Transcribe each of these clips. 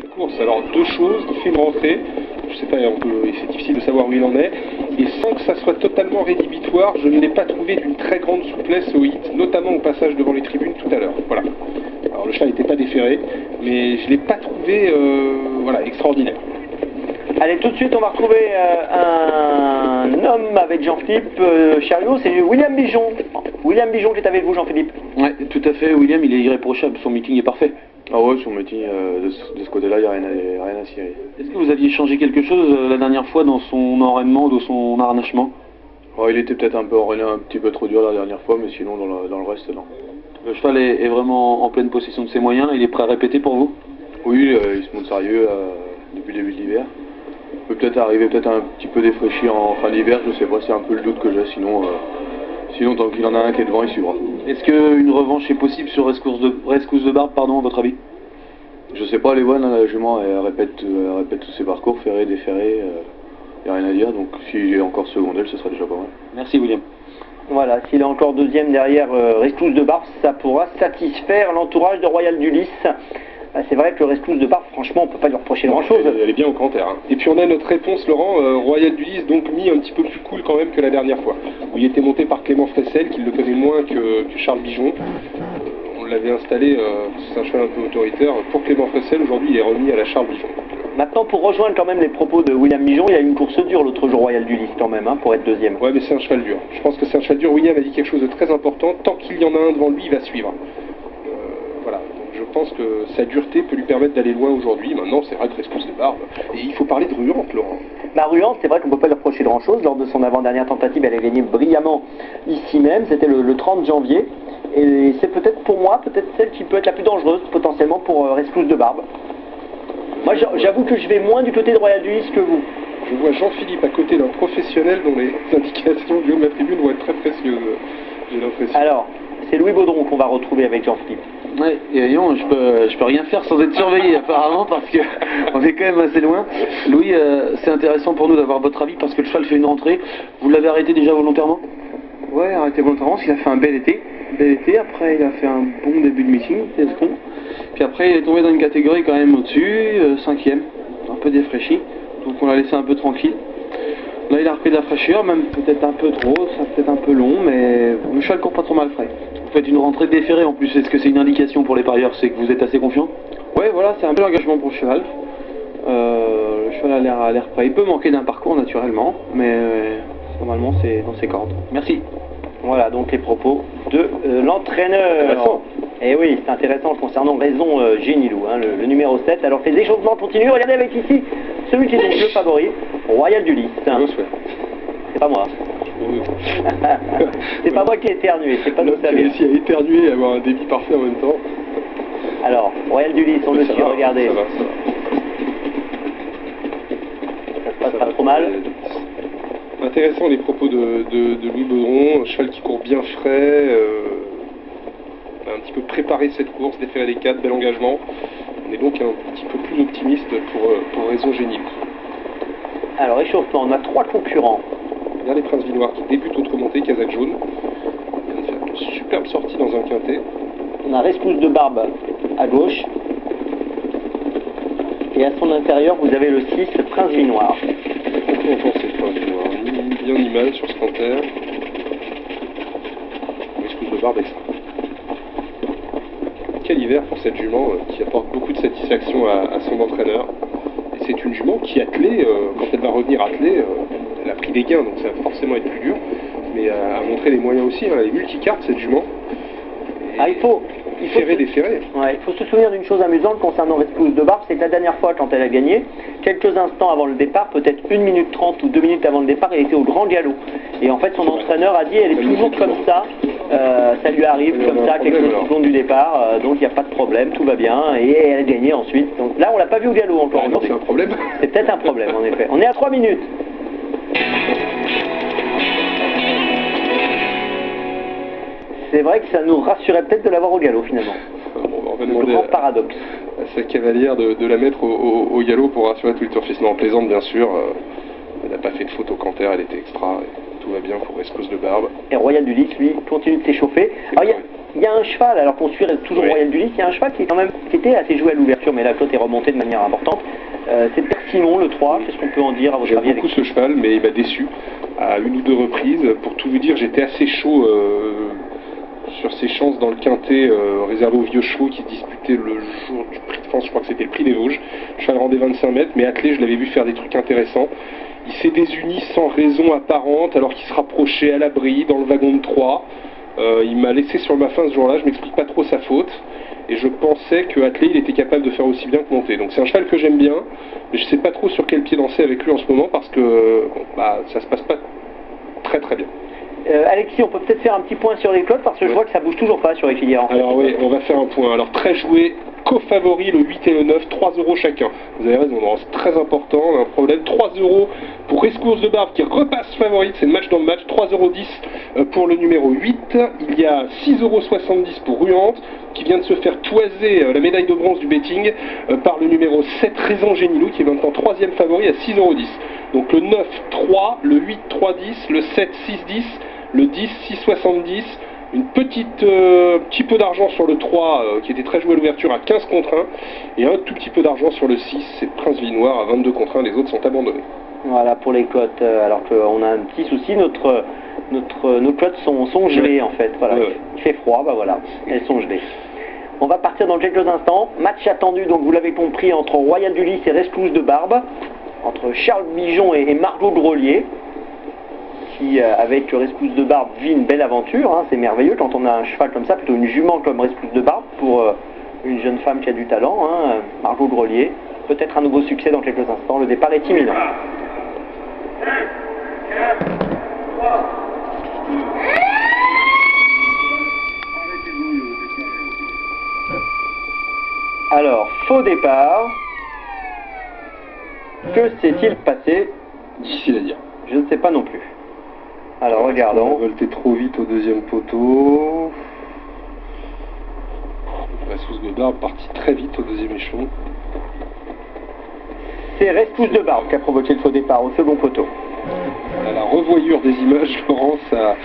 cette course. Alors deux choses, il fait une rentrée, je sais pas, c'est difficile de savoir où il en est, et sans que ça soit totalement rédhibitoire, je ne l'ai pas trouvé d'une très grande souplesse au hit, notamment au passage devant les tribunes tout à l'heure. Voilà. Alors le cheval n'était pas déféré, mais je ne l'ai pas trouvé extraordinaire. Allez, tout de suite, on va retrouver un homme avec Jean-Philippe Chariot, c'est William Bijon. William Bijon qui est avec vous, Jean-Philippe. Ouais, tout à fait, William, il est irréprochable, son meeting est parfait. Ah ouais, son meeting, de ce côté-là, il n'y a rien à cirer. Est-ce que vous aviez changé quelque chose la dernière fois dans son enraînement, dans son harnachement? Oh, il était peut-être un petit peu trop dur la dernière fois, mais sinon, dans le reste, non. Le cheval est vraiment en pleine possession de ses moyens, là, il est prêt à répéter pour vous? Oui, il se montre sérieux depuis le début de l'hiver. Il peut peut-être arriver un petit peu défraîchi en fin d'hiver, je sais pas, c'est un peu le doute que j'ai, sinon tant qu'il en a un qui est devant, il suivra. Est-ce qu'une revanche est possible sur Rescousse de Barbe, à votre avis? Je sais pas, les voix, la jument, elle répète tous ses parcours, ferré, déferré, il n'y a rien à dire, donc si j'ai encore secondé, ce sera déjà pas mal. Merci William. Voilà, s'il est encore deuxième derrière Rescousse de Barbe, ça pourra satisfaire l'entourage de Royal d'Ulysse. C'est vrai que le Rescousse de Barbe, franchement, on ne peut pas lui reprocher grand-chose. Elle est bien au canter. Hein. Et puis on a notre réponse, Laurent, Royal d'Ulysse, donc mis un petit peu plus cool quand même que la dernière fois, où il était monté par Clément Fressel, qui le connaît moins que Charles Bijon. On l'avait installé, c'est un cheval un peu autoritaire, pour Clément Fressel. Aujourd'hui, il est remis à la Charles Bijon. Maintenant, pour rejoindre quand même les propos de William Bijon, il a eu une course dure l'autre jour, Royal d'Ulysse quand même, hein, pour être deuxième. Ouais, mais c'est un cheval dur. Je pense que c'est un cheval dur. William a dit quelque chose de très important. Tant qu'il y en a un devant lui, il va suivre. Voilà. Je pense que sa dureté peut lui permettre d'aller loin aujourd'hui. Maintenant, c'est vrai que Rescousse de Barbe. Et il faut parler de Ruante, Laurent. Ruante, c'est vrai qu'on ne peut pas lui reprocher grand-chose. Lors de son avant-dernière tentative, elle a gagné brillamment ici même. C'était le 30 janvier. Et c'est peut-être pour moi, celle qui peut être la plus dangereuse, potentiellement, pour Rescousse de Barbe. Moi, j'avoue que je vais moins du côté de Royal d'Ulysse que vous. Je vois Jean-Philippe à côté d'un professionnel dont les indications du haut de la tribune vont être très précieuses, j'ai l'impression. Alors, c'est Louis Baudron qu'on va retrouver avec Jean-Philippe. Ouais, et voyons, je peux rien faire sans être surveillé apparemment parce que on est quand même assez loin. Louis, c'est intéressant pour nous d'avoir votre avis parce que le cheval fait une rentrée. Vous l'avez arrêté déjà volontairement? Ouais, arrêté volontairement, il a fait un bel été. Après il a fait un bon début de meeting, puis après il est tombé dans une catégorie quand même au-dessus, 5e, un peu défraîchi, donc on l'a laissé un peu tranquille. Là il a repris de la fraîcheur, même peut-être un peu trop, ça peut-être un peu long, mais le cheval court pas trop mal frais. Vous faites une rentrée déférée en plus, est-ce que c'est une indication pour les parieurs, c'est que vous êtes assez confiant? Ouais, voilà, c'est un bel engagement pour le cheval. Le cheval a l'air prêt, il peut manquer d'un parcours naturellement, mais normalement c'est dans ses cordes. Merci. Voilà donc les propos de l'entraîneur. Et oui, c'est intéressant concernant Raison Génilou, hein, le numéro 7. Alors que les échauffements continuent, regardez avec ici celui qui est donc le favori, Royal d'Ulysse. C'est pas moi. C'est pas moi qui ai éternué, c'est pas nous qui a réussi à éternuer et avoir un débit parfait en même temps. Alors, Royal d'Ulysse, on le suit, regardez. Ça va. Ça se passe pas trop mal. Intéressant les propos de Louis Baudron, un cheval qui court bien frais, a un petit peu préparé cette course, déféré les 4, bel engagement. On est donc un petit peu plus optimiste pour Raison Génilou. Alors échauffement, on a 3 concurrents. Regardez Prince Vinoir qui débute autre montée, Casaque jaune. Il vient de faire une superbe sortie dans un quintet. On a Rescousse de Barbe à gauche. Et à son intérieur, vous avez le 6, Prince Vinoir. On pense c'est Prince Vinoir, ni bien ni mal sur ce canter. Rescousse de Barbe extra. Quel hiver pour cette jument qui apporte beaucoup de satisfaction à son entraîneur. Et c'est une jument qui attelée, quand elle va revenir attelée, elle a pris des gains, donc ça va forcément être plus dur, mais a montré les moyens aussi, hein, elle est multicarte cette jument. Il faut déféré. Ouais, il faut se souvenir d'une chose amusante concernant Rescousse de Barbe, c'est que la dernière fois quand elle a gagné, quelques instants avant le départ, peut-être 1 minute 30 ou 2 minutes avant le départ, elle était au grand galop. Et en fait son entraîneur a dit elle est toujours comme ça, ça lui arrive comme ça quelques secondes du départ, donc il n'y a pas de problème, tout va bien, et elle a gagné ensuite. Donc là on l'a pas vu au galop encore. C'est un problème. C'est peut-être un problème en effet. On est à 3 minutes. C'est vrai que ça nous rassurait peut-être de l'avoir au galop finalement. On va demander grand paradoxe. À sa cavalière de la mettre au galop pour rassurer tout le turfiste. Non, en plaisante bien sûr. Elle n'a pas fait de faute au canter, elle était extra. Et tout va bien pour Rescousse de Barbe. Et Royal d'Ulysse, lui, continue de s'échauffer. Alors il y a un cheval, alors qu'on suit toujours Ouais. Royal du Lys, il y a un cheval qui était assez joué à l'ouverture, mais la cote est remontée de manière importante. C'est Persimon, le 3, qu'est-ce qu'on peut en dire à votre J'aime avis beaucoup ce cheval, mais il m'a déçu à une ou deux reprises. Pour tout vous dire, j'étais assez chaud sur ses chances dans le quintet réservé aux vieux chevaux qui se disputaient le jour du prix de France. Je crois que c'était le prix des Vosges. Le cheval rendait 25 mètres, mais attelé, je l'avais vu faire des trucs intéressants. Il s'est désuni sans raison apparente, alors qu'il se rapprochait à l'abri dans le wagon de 3. Il m'a laissé sur ma faim ce jour-là, je m'explique pas trop sa faute. Et je pensais que attelé, il était capable de faire aussi bien que monté. Donc c'est un cheval que j'aime bien, mais je sais pas trop sur quel pied danser avec lui en ce moment parce que bon, bah, ça se passe pas très très bien. Alexis, on peut peut-être faire un petit point sur les cotes parce que je vois que ça bouge toujours pas sur les filières. Alors oui, on va faire un point. Alors très joué, co-favori le 8 et le 9, 3 € chacun. Vous avez raison, c'est très important, un problème. 3 € pour Rescourse de Barbe qui repasse favorite, c'est le match dans le match. 3,10 € pour le numéro 8. Il y a 6,70 € pour Ruante qui vient de se faire toiser la médaille de bronze du betting par le numéro 7 Raison Génilou qui est maintenant 3e favori à 6,10 €. Donc le 9, 3, le 8, 3,10, le 7, 6,10, le 10, 6,70. Une petit peu d'argent sur le 3 qui était très joué à l'ouverture à 15 contre 1 et un tout petit peu d'argent sur le 6, c'est Prince Vinoir à 22 contre 1, les autres sont abandonnés. Voilà pour les cotes, alors qu'on a un petit souci, nos cotes sont gelées en fait, voilà. Ouais. Il fait froid, bah voilà, elles sont gelées. On va partir dans quelques instants, match attendu, donc vous l'avez compris, entre Royal du Lys et Rescousse de Barbe, entre Charles Bijon et Margot Grelier, qui avec Rescousse de Barbe vit une belle aventure, hein, c'est merveilleux quand on a un cheval comme ça, plutôt une jument comme Rescousse de Barbe pour une jeune femme qui a du talent, hein, Margot Grelier. Peut-être un nouveau succès dans quelques instants, le départ est imminent. Alors, faux départ. Que s'est-il passé? Difficile à dire. Je ne sais pas non plus. Alors, regardons. On a volté trop vite au deuxième poteau. Rescousse de Barbe parti très vite au deuxième échelon. C'est Rescousse de Barbe qui a provoqué le faux départ au second poteau. À la revoyure des images, Laurent, ça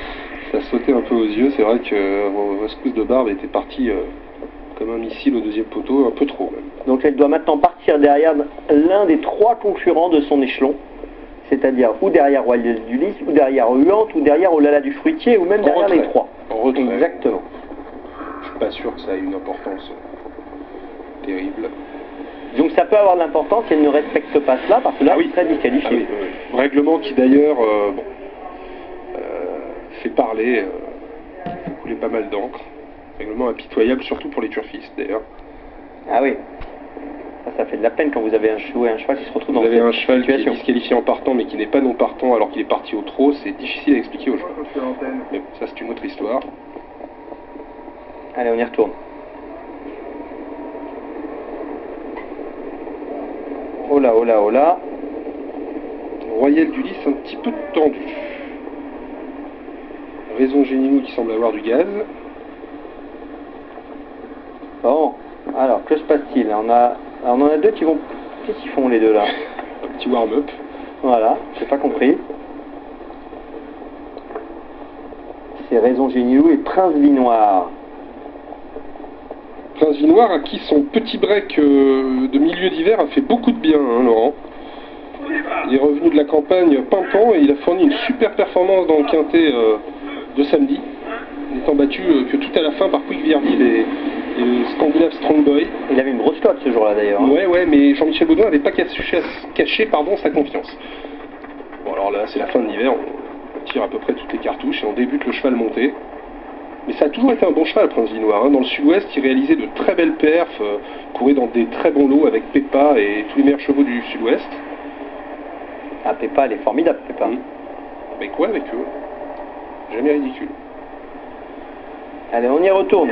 sautait un peu aux yeux. C'est vrai que Rescousse de Barbe était parti comme un missile au deuxième poteau, un peu trop même. Donc elle doit maintenant partir derrière l'un des 3 concurrents de son échelon, c'est-à-dire ou derrière Royal du Lys, ou derrière Huante, ou derrière Olala du Fruitier, ou même En derrière retrait. les 3. En retrait. Exactement. Je suis pas sûr que ça ait une importance terrible. Donc ça peut avoir de l'importance si elle ne respecte pas cela, parce que là, elle serait disqualifiée. Ah oui, oui. Règlement qui d'ailleurs fait parler, fait couler pas mal d'encre. Règlement impitoyable, surtout pour les turfistes d'ailleurs. Ah oui. Ça fait de la peine quand vous avez un cheval qui se retrouve dans Vous avez cette un cheval qui est situation. disqualifié en partant mais qui n'est pas non partant alors qu'il est parti au trot, c'est difficile à expliquer aux joueurs. Mais ça c'est une autre histoire. Allez, on y retourne. Oh là, oh là, oh là. Royal du Lys un petit peu tendu. Raison Génilou qui semble avoir du gaz. Bon, alors, que se passe-t-il? On en a 2 qui vont... Qu'est-ce qu'ils font les deux là? Un petit warm-up. Voilà, j'ai pas compris. C'est Raison Génilou et Prince Vinoir. Prince Vinoir à qui son petit break de milieu d'hiver a fait beaucoup de bien, hein, Laurent. Il est revenu de la campagne pimpant et il a fourni une super performance dans le quintet de samedi, étant battu que tout à la fin par Quick Virdil et le Scandinave Strongboy. Il avait une grosse cote ce jour-là d'ailleurs. Hein. Ouais, mais Jean-Michel Baudouin n'avait pas caché sa confiance. Bon, alors là, c'est la fin de l'hiver, on tire à peu près toutes les cartouches et on débute le cheval monté. Mais ça a toujours été un bon cheval, Prince Vinoir. Hein. Dans le sud-ouest, il réalisait de très belles perfs, courait dans des très bons lots avec Peppa et tous les meilleurs chevaux du sud-ouest. Ah, Peppa, elle est formidable, Peppa. Mais quoi avec eux? Jamais ridicule. Allez, on y retourne.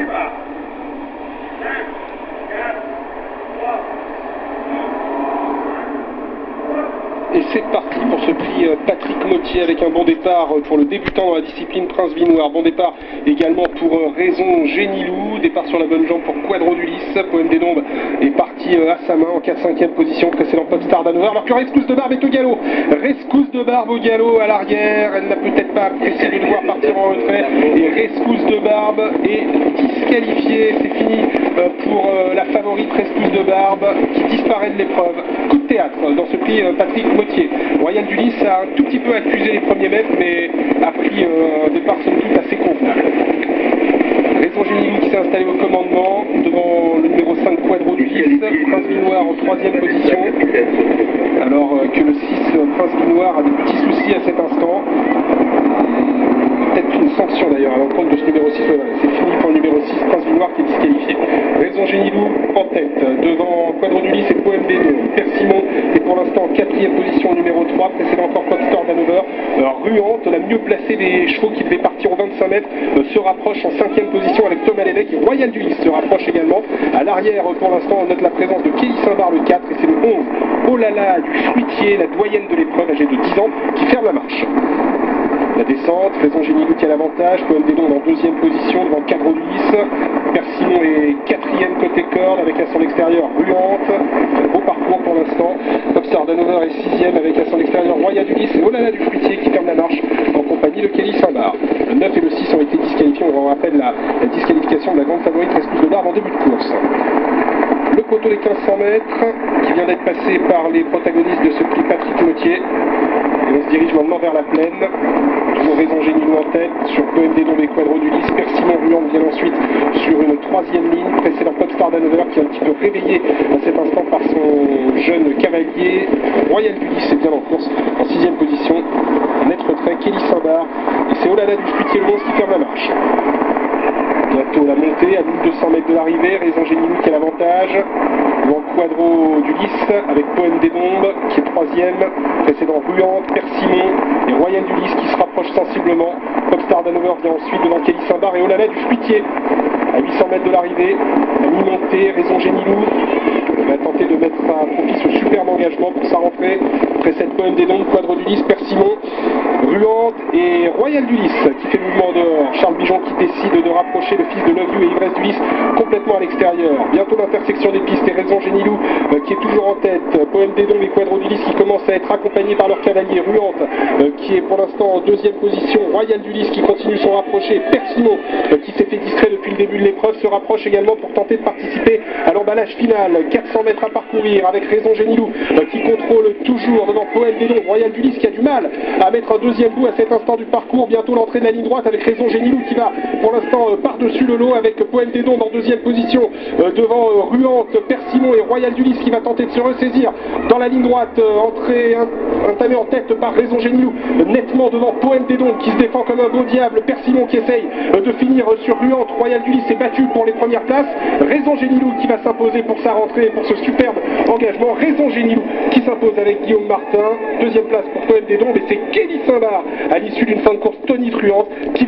Et c'est parti pour ce prix Patrick Mottier avec un bon départ pour le débutant dans la discipline Prince Vinoir. Bon départ également pour Raison Génilou. Départ sur la bonne jambe pour Quadro du Lys. Poème des Nombres est parti à sa main en 4-5e position. Précédent Popstar d'Hanover. Alors que Rescousse de Barbe est au galop. Rescousse de Barbe au galop à l'arrière. Elle n'a peut-être pas apprécié de le voir partir en retrait. Et Rescousse de Barbe est disqualifié, c'est fini pour la favorite 13 pouces de barbe qui disparaît de l'épreuve. Coup de théâtre dans ce prix Patrick Mottier. Royal du Lys a un tout petit peu accusé les premiers mètres, mais a pris un départ somme toute assez convenable. Raison Génie qui s'est installé au commandement devant le numéro 5 Quadro du Lys, Prince Vinoir en 3e position, alors que le 6 Prince Vinoir a des petits soucis à cet instant. Peut-être une sanction d'ailleurs à l'encontre de ce numéro 6. C'est fini pour le numéro 6 Prince Vinoir qui est disqualifié. Raison Génilou en tête devant Quadro du Lys et Poème des Deux. Persimon est pour l'instant en 4e position au numéro 3, précédant encore Popstar d'Hanover. Ruante, la mieux placée des chevaux qui devait partir aux 25 mètres, se rapproche en 5e position avec Thomas Lévesque et Royal du Lys se rapproche également. À l'arrière pour l'instant on note la présence de Kelly Saint-Bar le 4 et c'est le 11 Oh là là du Fruitier, la doyenne de l'épreuve âgée de 10 ans qui ferme la marche. La descente, Raison Génilou qui a l'avantage, Poème des Dons en 2e position devant Quadro du Lys. Persimon est 4e côté corde avec à son extérieur Ruante. Beau parcours pour l'instant. Popstar d'Hanover est 6e avec à son extérieur Royal du Lys et Olala du Fruitier qui ferme la marche en compagnie de Kelly Saint-Bar. Le 9 et le 6 ont été disqualifiés. On rappelle la disqualification de la grande favorite 13 pouces de barbe en début de course. Le poteau des 1500 mètres qui vient d'être passé par les protagonistes de ce prix Patrick Mottier. Et on se dirige maintenant vers la plaine. Toujours Raison Génilou en tête sur Poème des Dons et Quadro du Lys. Persimon Ruante vient ensuite sur une 3e ligne, précédant Popstar d'Hanover qui est un petit peu réveillé à cet instant par son jeune cavalier. Royal du Lys est bien en course en 6e position. Net retrait, Kelly Saint-Bar. Et c'est Olala du Fruitier le 11 qui ferme la marche. Bientôt la montée à 1200 mètres de l'arrivée, Raison Génilou qui a l'avantage. Devant Quadro du Lys avec Poème des Dombes qui est 3e, précédent Ruante, Persimon et Royal du Lys qui se rapproche sensiblement. Popstar d'Hanover vient ensuite devant Kelly Saint-Bar et Olala du Fruitier. À 800 mètres de l'arrivée, à mi-montée, Raison Génilou va tenter de mettre à profit ce superbe engagement pour sa rentrée. Précède Poème des Dombes, Quadro du Lys, Persimon, Ruante et Royal du Lys qui fait le mouvement dehors. Charles Bijon qui décide de rapprocher le fils de Love You et Ivresse du Lys complètement à l'extérieur. Bientôt l'intersection des pistes et Raison Génilou qui est toujours en tête. Poème des Dombes et Quadro du Lys qui commencent à être accompagnés par leur cavalier. Ruante qui est pour l'instant en 2e position. Royal du Lys qui continue son rapproché. Persimon qui s'est fait distrait depuis le début de l'épreuve se rapproche également pour tenter de participer à l'emballage final. 400 mètres à parcourir avec Raison Génilou qui contrôle toujours devant Poème des Dombes. Royal du Lys qui a du mal à mettre un deuxième bout à cet instant du parcours. Bientôt l'entrée de la ligne droite avec Raison Génilou qui va pour l'instant par-dessus le lot avec Poème des Dombes en 2e position devant Ruante, Persimon et Royal du Lys qui va tenter de se ressaisir dans la ligne droite. Entrée entamée en tête par Raison Génilou nettement devant Poème des Dombes qui se défend comme un beau diable. Persimon qui essaye de finir sur Ruante. Royal du Lys s'est battu pour les premières places. Raison Génilou qui va s'imposer pour sa rentrée et pour ce superbe engagement. Raison Génilou qui s'impose avec Guillaume Martin. 2e place pour Poème des Dombes et c'est Kelly Saint-Bar à l'issue d'une fin de course tonitruante qui